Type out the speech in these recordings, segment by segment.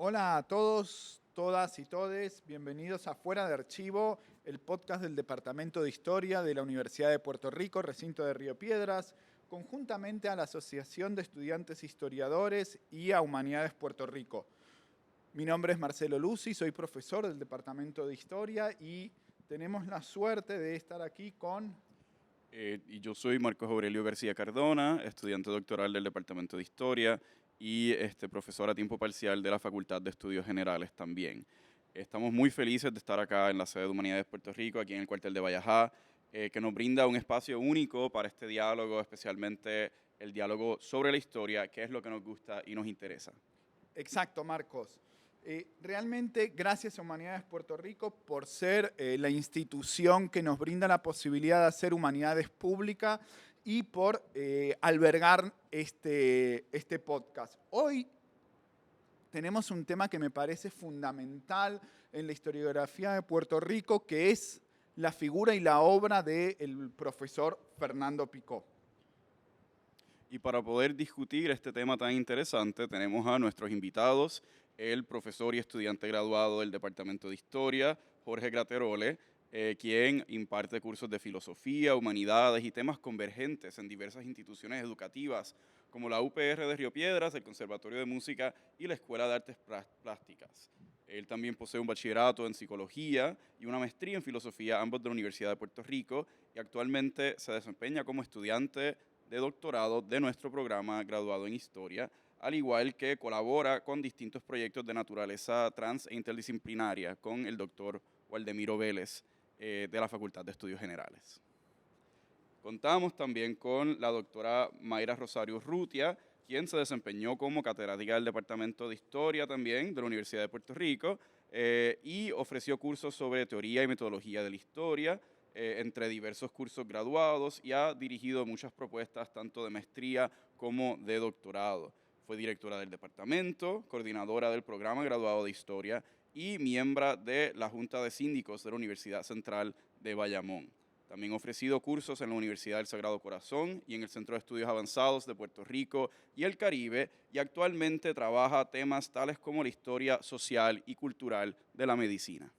Hola a todos, todas y todes, bienvenidos a Fuera de Archivo, el podcast del Departamento de Historia de la Universidad de Puerto Rico, recinto de Río Piedras, conjuntamente a la Asociación de Estudiantes Historiadores y a Humanidades Puerto Rico. Mi nombre es Marcelo Luci, soy profesor del Departamento de Historia y tenemos la suerte de estar aquí con... Y yo soy Marcos Aurelio García Cardona, estudiante doctoral del Departamento de Historia y profesor a tiempo parcial de la Facultad de Estudios Generales también. Estamos muy felices de estar acá en la sede de Humanidades de Puerto Rico, aquí en el cuartel de Vallajá, que nos brinda un espacio único para este diálogo, especialmente el diálogo sobre la historia, que es lo que nos gusta y nos interesa. Exacto, Marcos. Realmente, gracias a Humanidades Puerto Rico por ser la institución que nos brinda la posibilidad de hacer humanidades públicas y por albergar este podcast. Hoy tenemos un tema que me parece fundamental en la historiografía de Puerto Rico, que es la figura y la obra del profesor Fernando Picó. Y para poder discutir este tema tan interesante, tenemos a nuestros invitados, el profesor y estudiante graduado del Departamento de Historia, Jorge Graterole, quien imparte cursos de filosofía, humanidades y temas convergentes en diversas instituciones educativas, como la UPR de Río Piedras, el Conservatorio de Música y la Escuela de Artes Plásticas. Él también posee un bachillerato en psicología y una maestría en filosofía, ambos de la Universidad de Puerto Rico, y actualmente se desempeña como estudiante de doctorado de nuestro programa graduado en Historia, al igual que colabora con distintos proyectos de naturaleza trans e interdisciplinaria con el doctor Waldemiro Vélez de la Facultad de Estudios Generales. Contamos también con la doctora Mayra Rosario Urrutia, quien se desempeñó como catedrática del Departamento de Historia también de la Universidad de Puerto Rico y ofreció cursos sobre teoría y metodología de la historia, entre diversos cursos graduados, y ha dirigido muchas propuestas tanto de maestría como de doctorado. Fue directora del departamento, coordinadora del programa graduado de Historia y miembro de la Junta de Síndicos de la Universidad Central de Bayamón. También ha ofrecido cursos en la Universidad del Sagrado Corazón y en el Centro de Estudios Avanzados de Puerto Rico y el Caribe, y actualmente trabaja temas tales como la historia social y cultural de la medicina.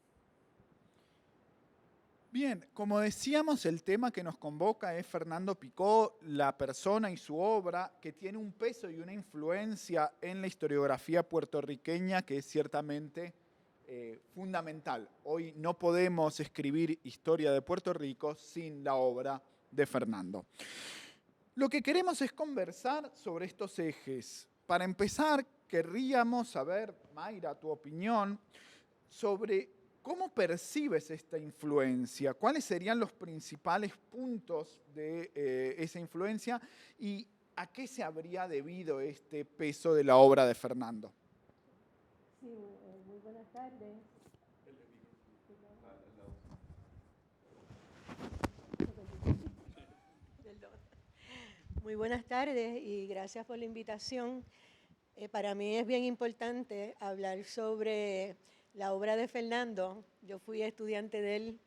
Bien, como decíamos, el tema que nos convoca es Fernando Picó, la persona y su obra, que tiene un peso y una influencia en la historiografía puertorriqueña que es ciertamente fundamental. Hoy no podemos escribir historia de Puerto Rico sin la obra de Fernando. Lo que queremos es conversar sobre estos ejes. Para empezar, querríamos saber, Mayra, tu opinión sobre cómo percibes esta influencia, cuáles serían los principales puntos de esa influencia y a qué se habría debido este peso de la obra de Fernando. Sí, muy buenas tardes. Muy buenas tardes y gracias por la invitación. Para mí es bien importante hablar sobre la obra de Fernando. Yo fui estudiante de él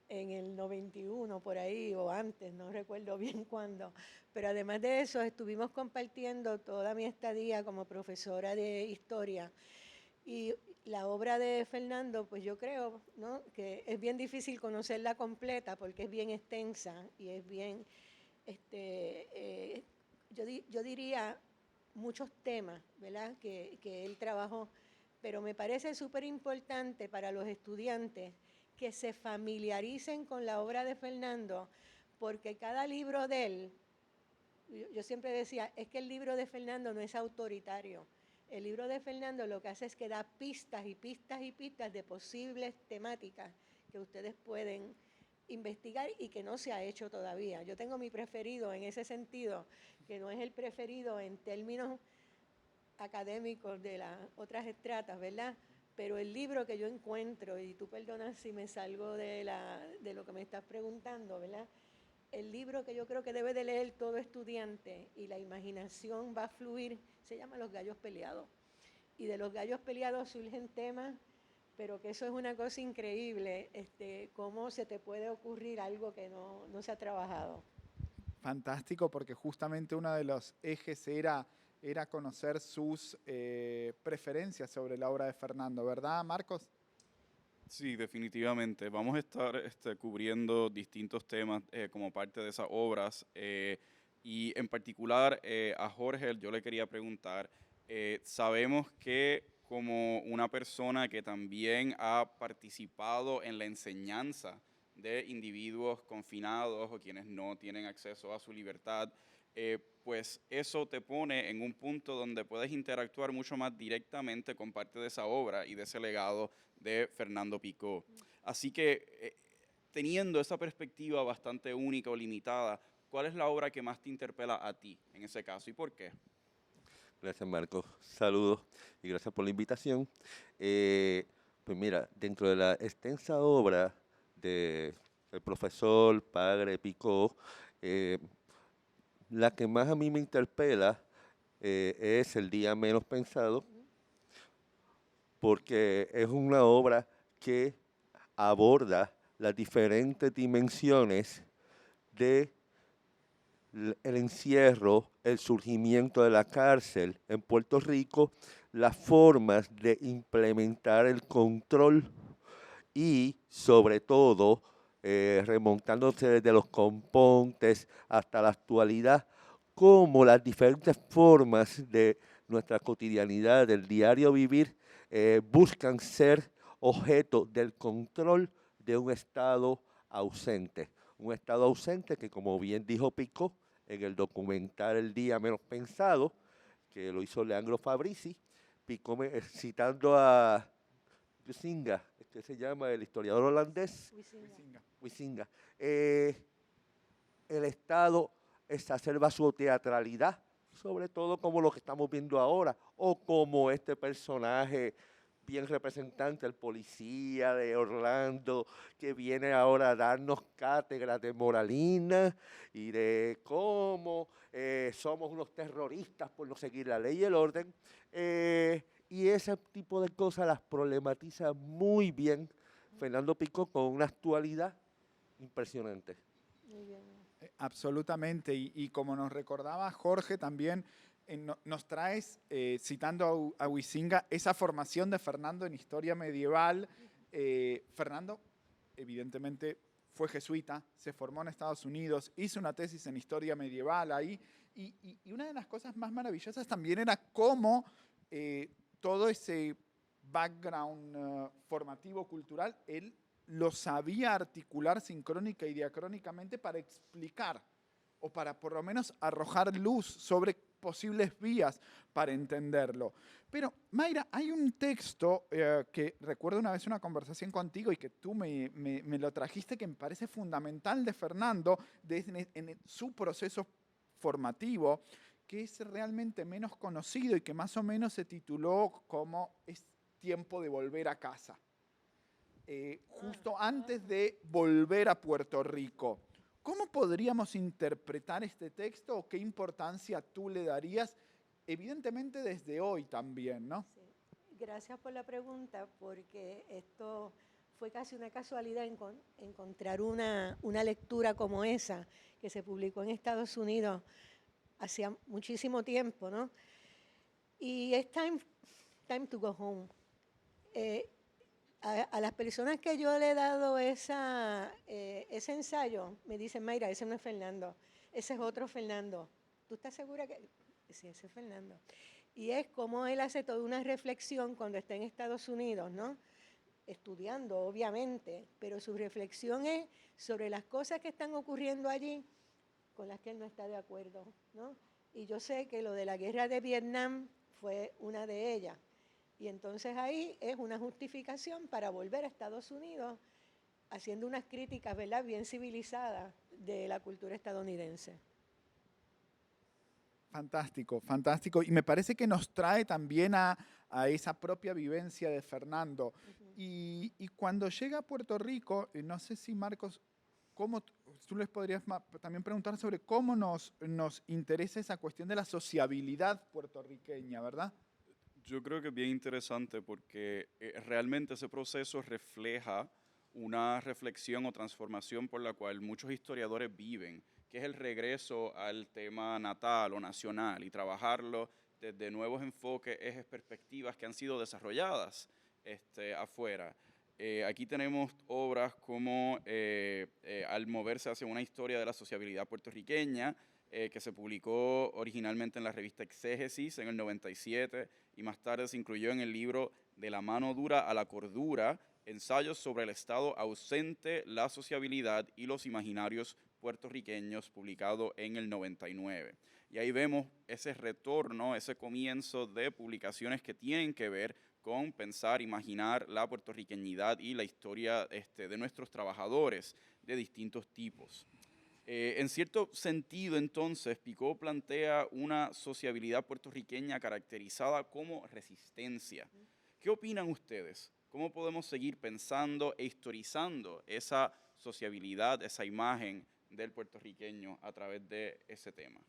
en el 91, por ahí, o antes, no recuerdo bien cuándo. Pero además de eso, estuvimos compartiendo toda mi estadía como profesora de historia. Y la obra de Fernando, pues yo creo, ¿no?, que es bien difícil conocerla completa porque es bien extensa y es bien, yo diría, muchos temas, ¿verdad?, que él trabajó, pero me parece súper importante para los estudiantes que se familiaricen con la obra de Fernando, porque cada libro de él, yo siempre decía, es que el libro de Fernando no es autoritario. El libro de Fernando lo que hace es que da pistas y pistas y pistas de posibles temáticas que ustedes pueden investigar y que no se ha hecho todavía. Yo tengo mi preferido en ese sentido, que no es el preferido en términos académicos de las otras estratas, ¿verdad? Pero el libro que yo encuentro, y tú perdonas si me salgo de lo que me estás preguntando, ¿verdad? El libro que yo creo que debe de leer todo estudiante y la imaginación va a fluir, se llama Los gallos peleados. Y de los gallos peleados surgen temas, pero que eso es una cosa increíble, cómo se te puede ocurrir algo que no se ha trabajado. Fantástico, porque justamente uno de los ejes era era conocer sus preferencias sobre la obra de Fernando, ¿verdad, Marcos? Sí, definitivamente. Vamos a estar cubriendo distintos temas como parte de esas obras y en particular a Jorge yo le quería preguntar, sabemos que como una persona que también ha participado en la enseñanza de individuos confinados o quienes no tienen acceso a su libertad, pues eso te pone en un punto donde puedes interactuar mucho más directamente con parte de esa obra y de ese legado de Fernando Picó. Así que, teniendo esa perspectiva bastante única o limitada, ¿cuál es la obra que más te interpela a ti en ese caso y por qué? Gracias, Marcos. Saludos y gracias por la invitación. Pues mira, dentro de la extensa obra del profesor Padre Picó, la que más a mí me interpela es El día menos pensado, porque es una obra que aborda las diferentes dimensiones de el encierro, el surgimiento de la cárcel en Puerto Rico, las formas de implementar el control y sobre todo remontándose desde los compontes hasta la actualidad, cómo las diferentes formas de nuestra cotidianidad, del diario vivir, buscan ser objeto del control de un Estado ausente. Un Estado ausente que, como bien dijo Picó en el documental El día menos pensado, que lo hizo Leandro Fabrizi, Picó citando a Huizinga, que se llama el historiador holandés, Huizinga. El Estado exacerba su teatralidad, sobre todo como lo que estamos viendo ahora, o como este personaje bien representante, el policía de Orlando, que viene ahora a darnos cátedras de moralina y de cómo somos unos terroristas por no seguir la ley y el orden. Y ese tipo de cosas las problematiza muy bien Fernando Picó con una actualidad impresionante. Muy bien. Absolutamente, y como nos recordaba Jorge también, nos traes, citando a Huizinga, esa formación de Fernando en historia medieval. Fernando, evidentemente, fue jesuita, se formó en Estados Unidos, hizo una tesis en historia medieval ahí, y una de las cosas más maravillosas también era cómo todo ese background formativo cultural, él lo sabía articular sincrónica y diacrónicamente para explicar o para por lo menos arrojar luz sobre posibles vías para entenderlo. Pero, Mayra, hay un texto que recuerdo una vez una conversación contigo y que tú me lo trajiste, que me parece fundamental de Fernando en su proceso formativo, que es realmente menos conocido y que más o menos se tituló como Es tiempo de volver a casa. Justo antes de volver a Puerto Rico. ¿Cómo podríamos interpretar este texto o qué importancia tú le darías, evidentemente desde hoy también, ¿no? Sí. Gracias por la pregunta, porque esto fue casi una casualidad encontrar una lectura como esa, que se publicó en Estados Unidos hacía muchísimo tiempo, ¿no? Y es time to go home. A las personas que yo le he dado ese ensayo, me dicen, Mayra, ese no es Fernando, ese es otro Fernando. ¿Tú estás segura que...? Sí, ese es Fernando. Y es como él hace toda una reflexión cuando está en Estados Unidos, ¿no? Estudiando, obviamente, pero su reflexión es sobre las cosas que están ocurriendo allí con las que él no está de acuerdo, ¿no? Y yo sé que lo de la guerra de Vietnam fue una de ellas. Y entonces ahí es una justificación para volver a Estados Unidos haciendo unas críticas, ¿verdad?, bien civilizadas de la cultura estadounidense. Fantástico, fantástico. Y me parece que nos trae también a esa propia vivencia de Fernando. Y cuando llega a Puerto Rico, no sé si Marcos, ¿cómo tú les podrías también preguntar sobre cómo nos interesa esa cuestión de la sociabilidad puertorriqueña, ¿verdad? Yo creo que es bien interesante porque realmente ese proceso refleja una reflexión o transformación por la cual muchos historiadores viven, que es el regreso al tema natal o nacional y trabajarlo desde nuevos enfoques, ejes, perspectivas que han sido desarrolladas afuera. Aquí tenemos obras como Al moverse hacia una historia de la sociabilidad puertorriqueña, que se publicó originalmente en la revista Exégesis en el 97 y más tarde se incluyó en el libro De la mano dura a la cordura, ensayos sobre el estado ausente, la sociabilidad y los imaginarios puertorriqueños, publicado en el 99. Y ahí vemos ese retorno, ese comienzo de publicaciones que tienen que ver con pensar, imaginar la puertorriqueñidad y la historia de nuestros trabajadores de distintos tipos. En cierto sentido, entonces, Picó plantea una sociabilidad puertorriqueña caracterizada como resistencia. ¿Qué opinan ustedes? ¿Cómo podemos seguir pensando e historizando esa sociabilidad, esa imagen del puertorriqueño a través de ese tema?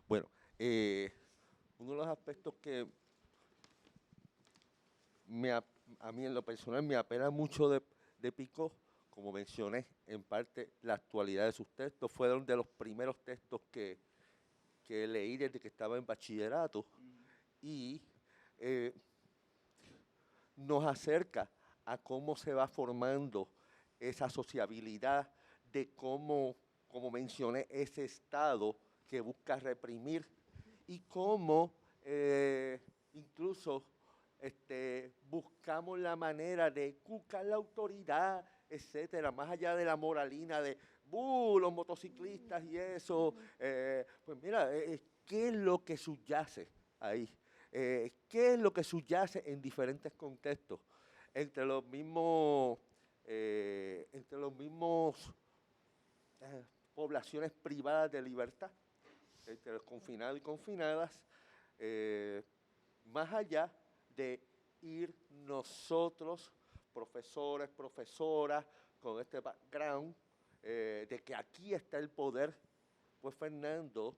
Bueno, uno de los aspectos que a mí en lo personal me apela mucho de Picó, como mencioné, en parte la actualidad de sus textos, fueron de los primeros textos que leí desde que estaba en bachillerato y nos acerca a cómo se va formando esa sociabilidad, de cómo, como mencioné, ese estado que busca reprimir y cómo incluso buscamos la manera de cucar la autoridad, etcétera, más allá de la moralina de los motociclistas y eso. Pues mira, ¿qué es lo que subyace ahí? ¿Qué es lo que subyace en diferentes contextos? Entre los mismos poblaciones privadas de libertad, entre los confinados y confinadas, más allá de ir nosotros, profesores, profesoras, con este background, de que aquí está el poder, pues Fernando,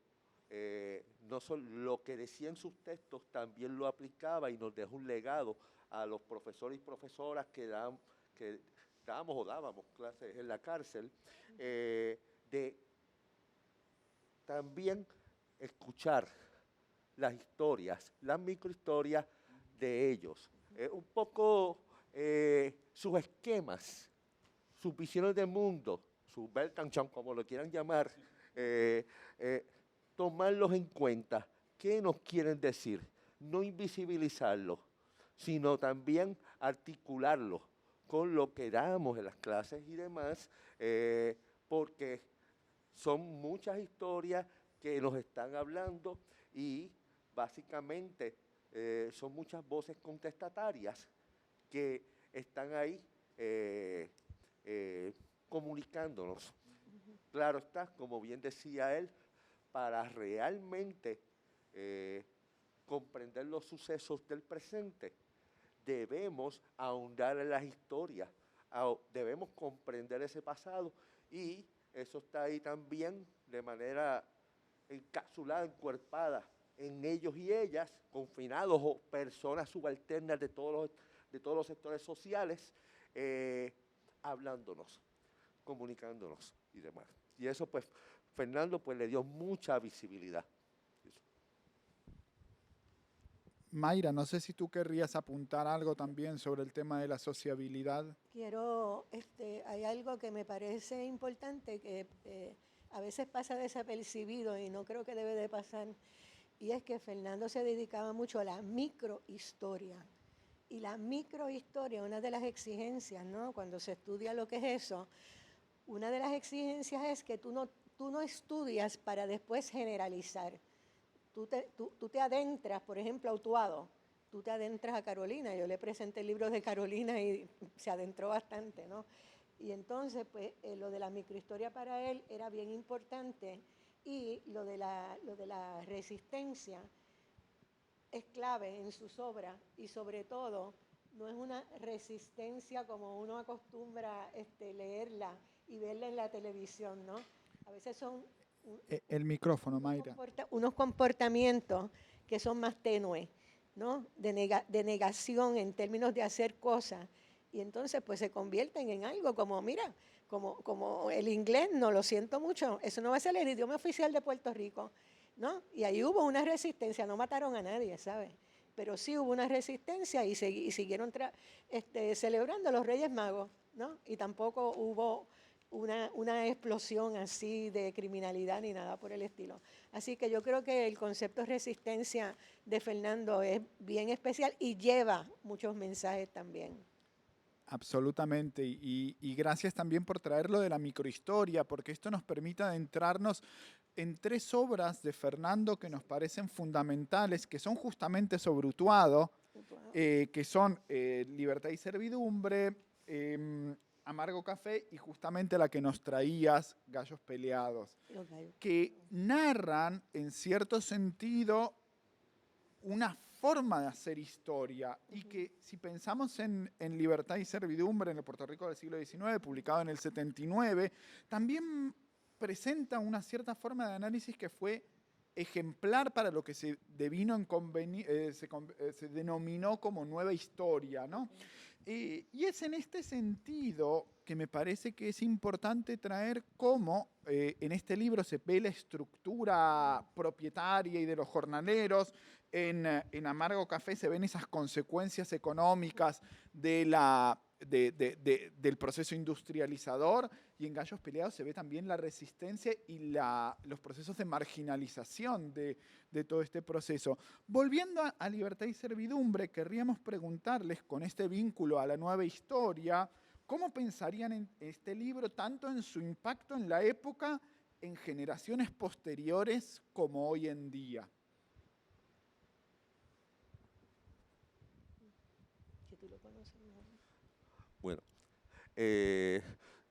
no solo lo que decía en sus textos, también lo aplicaba y nos dejó un legado a los profesores y profesoras que dábamos o dábamos clases en la cárcel, de también escuchar las historias, las microhistorias de ellos. Un poco sus esquemas, sus visiones del mundo, su Weltanschauung, como lo quieran llamar, tomarlos en cuenta. ¿Qué nos quieren decir? No invisibilizarlos, sino también articularlos con lo que damos en las clases y demás, porque son muchas historias que nos están hablando y básicamente son muchas voces contestatarias que están ahí comunicándonos. Claro está, como bien decía él, para realmente comprender los sucesos del presente, debemos ahondar en las historias, debemos comprender ese pasado y eso está ahí también de manera encapsulada, encuerpada en ellos y ellas, confinados o personas subalternas de todos los sectores sociales, hablándonos, comunicándonos y demás. Y eso pues Fernando pues le dio mucha visibilidad. Mayra, no sé si tú querrías apuntar algo también sobre el tema de la sociabilidad. Hay algo que me parece importante que a veces pasa desapercibido y no creo que debe de pasar, y es que Fernando se dedicaba mucho a la microhistoria. Y la microhistoria, una de las exigencias, ¿no? Cuando se estudia lo que es eso, una de las exigencias es que tú no estudias para después generalizar. Tú te adentras, por ejemplo, a Utuado, tú te adentras a Carolina. Yo le presenté el libro de Carolina y se adentró bastante, ¿no? Y entonces, pues, lo de la microhistoria para él era bien importante y lo de la resistencia es clave en sus obras y sobre todo no es una resistencia como uno acostumbra leerla y verla en la televisión, ¿no? A veces son El micrófono, Mayra. unos comportamientos que son más tenues, ¿no? De negación en términos de hacer cosas y entonces pues se convierten en algo como, mira, como el inglés, no lo siento mucho, eso no va a ser el idioma oficial de Puerto Rico, ¿no? Y ahí hubo una resistencia, no mataron a nadie, ¿sabes? Pero sí hubo una resistencia y siguieron celebrando a los Reyes Magos, ¿no? Y tampoco hubo una explosión así de criminalidad ni nada por el estilo. Así que yo creo que el concepto de resistencia de Fernando es bien especial y lleva muchos mensajes también. Absolutamente, y gracias también por traerlo de la microhistoria, porque esto nos permite adentrarnos en 3 obras de Fernando que nos parecen fundamentales, que son justamente sobre Utuado, que son Libertad y Servidumbre, Amargo Café y justamente la que nos traías, Gallos Peleados, que narran en cierto sentido una forma de hacer historia y que si pensamos en Libertad y Servidumbre en el Puerto Rico del siglo XIX, publicado en el 79, también presenta una cierta forma de análisis que fue ejemplar para lo que se denominó como nueva historia, ¿no? Y es en este sentido que me parece que es importante traer cómo en este libro se ve la estructura propietaria y de los jornaleros. En Amargo Café se ven esas consecuencias económicas del proceso industrializador, y en Gallos Peleados se ve también la resistencia y los procesos de marginalización de todo este proceso. Volviendo a Libertad y Servidumbre, querríamos preguntarles, con este vínculo a la nueva historia, ¿cómo pensarían en este libro, tanto en su impacto en la época, en generaciones posteriores, como hoy en día? Bueno,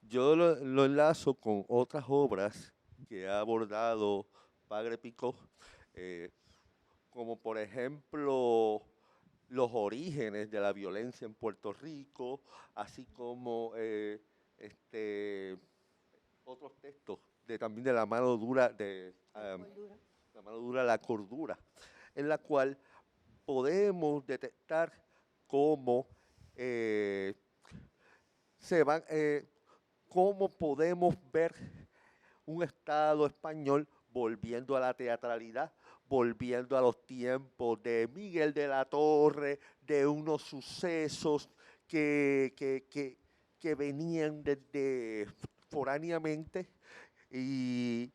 yo lo enlazo con otras obras que ha abordado Padre Picó, como por ejemplo los orígenes de la violencia en Puerto Rico, así como otros textos también de la mano dura, la cordura, en la cual podemos detectar cómo cómo podemos ver un Estado español volviendo a la teatralidad, volviendo a los tiempos de Miguel de la Torre, de unos sucesos que venían desde foráneamente y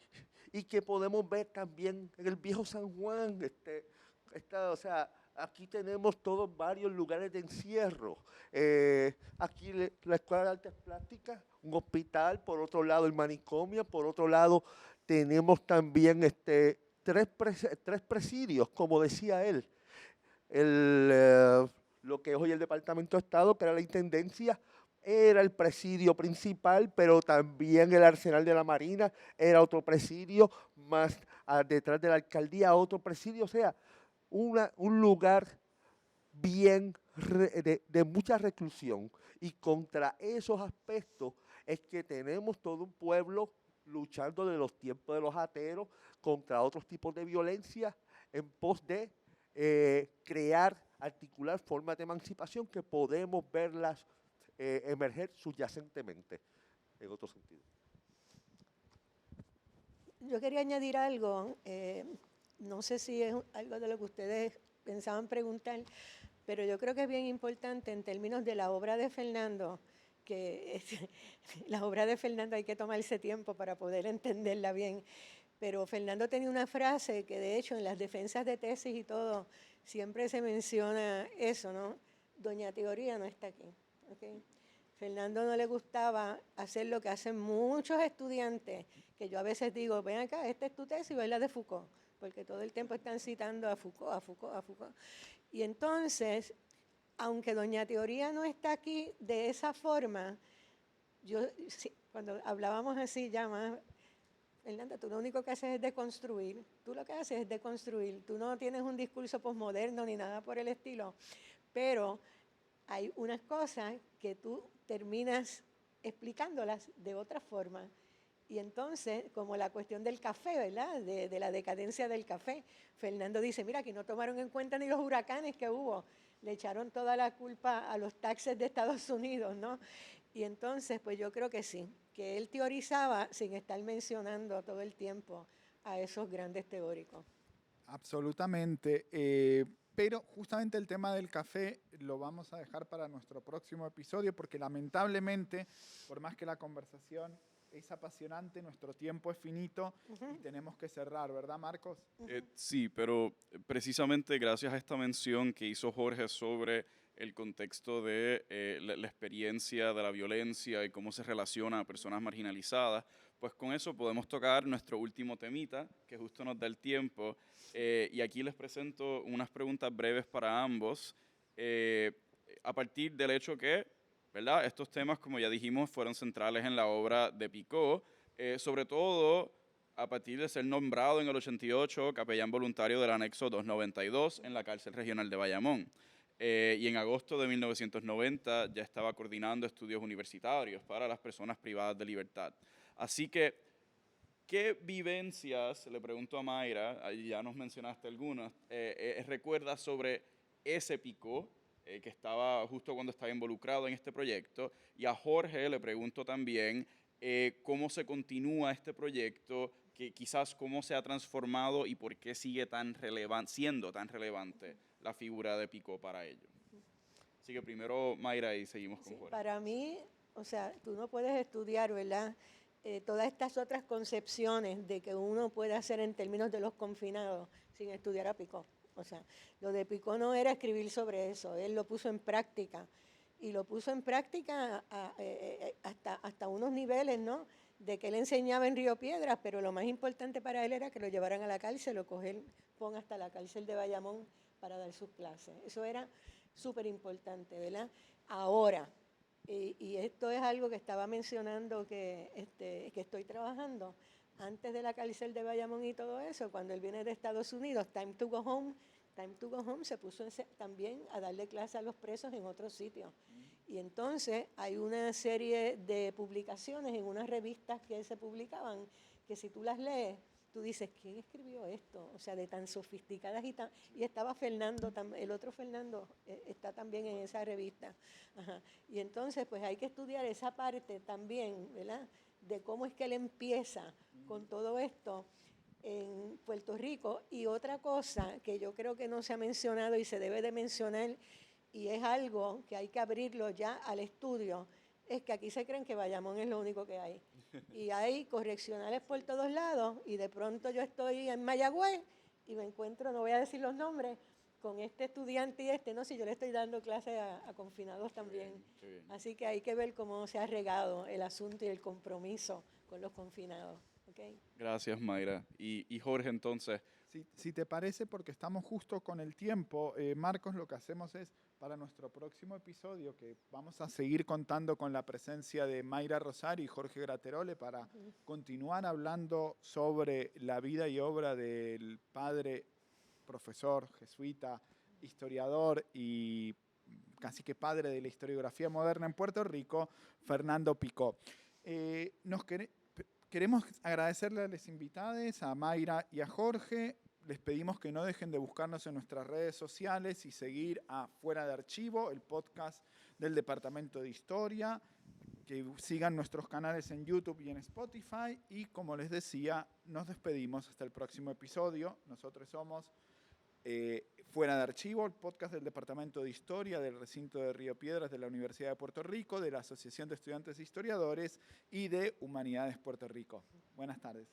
que podemos ver también en el viejo San Juan. O sea, aquí tenemos todos varios lugares de encierro. Aquí la Escuela de Artes Plásticas, un hospital, por otro lado el manicomio, por otro lado tenemos también tres presidios, como decía él. Lo que es hoy el Departamento de Estado, que era la Intendencia, era el presidio principal, pero también el Arsenal de la Marina era otro presidio, más detrás de la alcaldía otro presidio, o sea, un lugar bien de mucha reclusión, y contra esos aspectos es que tenemos todo un pueblo luchando de los tiempos de los ateros contra otros tipos de violencia en pos de articular formas de emancipación que podemos verlas emerger subyacentemente en otro sentido. Yo quería añadir algo, no sé si es algo de lo que ustedes pensaban preguntar, pero yo creo que es bien importante en términos de la obra de Fernando, que la obra de Fernando hay que tomarse tiempo para poder entenderla bien, pero Fernando tenía una frase que de hecho en las defensas de tesis y todo siempre se menciona eso, ¿no? Doña Teoría no está aquí, ¿okay? Fernando no le gustaba hacer lo que hacen muchos estudiantes, que yo a veces digo, ven acá, esta es tu tesis o es la de Foucault, porque todo el tiempo están citando a Foucault, a Foucault, a Foucault. Y entonces, aunque Doña Teoría no está aquí de esa forma, cuando hablábamos así ya más, Fernanda, tú lo único que haces es deconstruir, tú lo que haces es deconstruir, tú no tienes un discurso posmoderno ni nada por el estilo, pero hay unas cosas que tú terminas explicándolas de otra forma. Y entonces, como la cuestión del café, ¿verdad? De la decadencia del café. Fernando dice, mira, aquí no tomaron en cuenta ni los huracanes que hubo. le echaron toda la culpa a los taxes de Estados Unidos, ¿no? Y entonces, pues yo creo que sí, que él teorizaba sin estar mencionando todo el tiempo a esos grandes teóricos. Absolutamente. Pero justamente el tema del café lo vamos a dejar para nuestro próximo episodio porque lamentablemente, por más que la conversación es apasionante, nuestro tiempo es finito y tenemos que cerrar, ¿verdad, Marcos? Sí, pero precisamente gracias a esta mención que hizo Jorge sobre el contexto de la experiencia de la violencia y cómo se relaciona a personas marginalizadas, pues con eso podemos tocar nuestro último temita, que justo nos da el tiempo. Y aquí les presento unas preguntas breves para ambos, a partir del hecho que, ¿verdad? Estos temas, como ya dijimos, fueron centrales en la obra de Picó, sobre todo a partir de ser nombrado en el 88 capellán voluntario del anexo 292 en la cárcel regional de Bayamón. Y en agosto de 1990 ya estaba coordinando estudios universitarios para las personas privadas de libertad. Así que, ¿qué vivencias, le pregunto a Mayra, ahí ya nos mencionaste algunas, recuerdas sobre ese Picó, que estaba justo cuando estaba involucrado en este proyecto? Y a Jorge le pregunto también cómo se continúa este proyecto, que quizás cómo se ha transformado y por qué sigue siendo tan relevante la figura de Picó para ellos. Así que primero Mayra y seguimos con Jorge. Para mí, o sea, tú no puedes estudiar, ¿verdad? Todas estas otras concepciones de que uno puede hacer en términos de los confinados sin estudiar a Picó. O sea, lo de Picó no era escribir sobre eso, él lo puso en práctica. Y lo puso en práctica hasta unos niveles, ¿no? De que él enseñaba en Río Piedras, pero lo más importante para él era que lo llevaran a la cárcel, lo pon hasta la cárcel de Bayamón para dar sus clases. Eso era súper importante, ¿verdad? Ahora, y esto es algo que estaba mencionando que estoy trabajando, antes de la cárcel de Bayamón y todo eso, cuando él viene de Estados Unidos, Time to Go Home se puso también a darle clase a los presos en otros sitios. Y entonces hay una serie de publicaciones en unas revistas que se publicaban, que si tú las lees, tú dices, ¿quién escribió esto? O sea, de tan sofisticadas y estaba Fernando, el otro Fernando está también en esa revista. Ajá. Y entonces, pues hay que estudiar esa parte también, ¿verdad? De cómo es que él empieza con todo esto en Puerto Rico. Y otra cosa que yo creo que no se ha mencionado y se debe de mencionar, y es algo que hay que abrirlo ya al estudio, es que aquí se creen que Bayamón es lo único que hay. Y hay correccionales por todos lados, y de pronto yo estoy en Mayagüez y me encuentro, no voy a decir los nombres, con este estudiante y no, si yo le estoy dando clases a confinados también. Qué bien. Así que hay que ver cómo se ha regado el asunto y el compromiso con los confinados. ¿Okay? Gracias, Mayra. Y Jorge, entonces, Si te parece, porque estamos justo con el tiempo, Marcos, lo que hacemos es, para nuestro próximo episodio, que vamos a seguir contando con la presencia de Mayra Rosario y Jorge Graterole para continuar hablando sobre la vida y obra del padre, profesor, jesuita, historiador y casi que padre de la historiografía moderna en Puerto Rico, Fernando Picó. Queremos agradecerle a los invitados, a Mayra y a Jorge. Les pedimos que no dejen de buscarnos en nuestras redes sociales y seguir a Fuera de Archivo, el podcast del Departamento de Historia, que sigan nuestros canales en YouTube y en Spotify. Y como les decía, nos despedimos hasta el próximo episodio. Nosotros somos Fuera de Archivo, el podcast del Departamento de Historia del recinto de Río Piedras de la Universidad de Puerto Rico, de la Asociación de Estudiantes e Historiadores y de Humanidades Puerto Rico. Buenas tardes.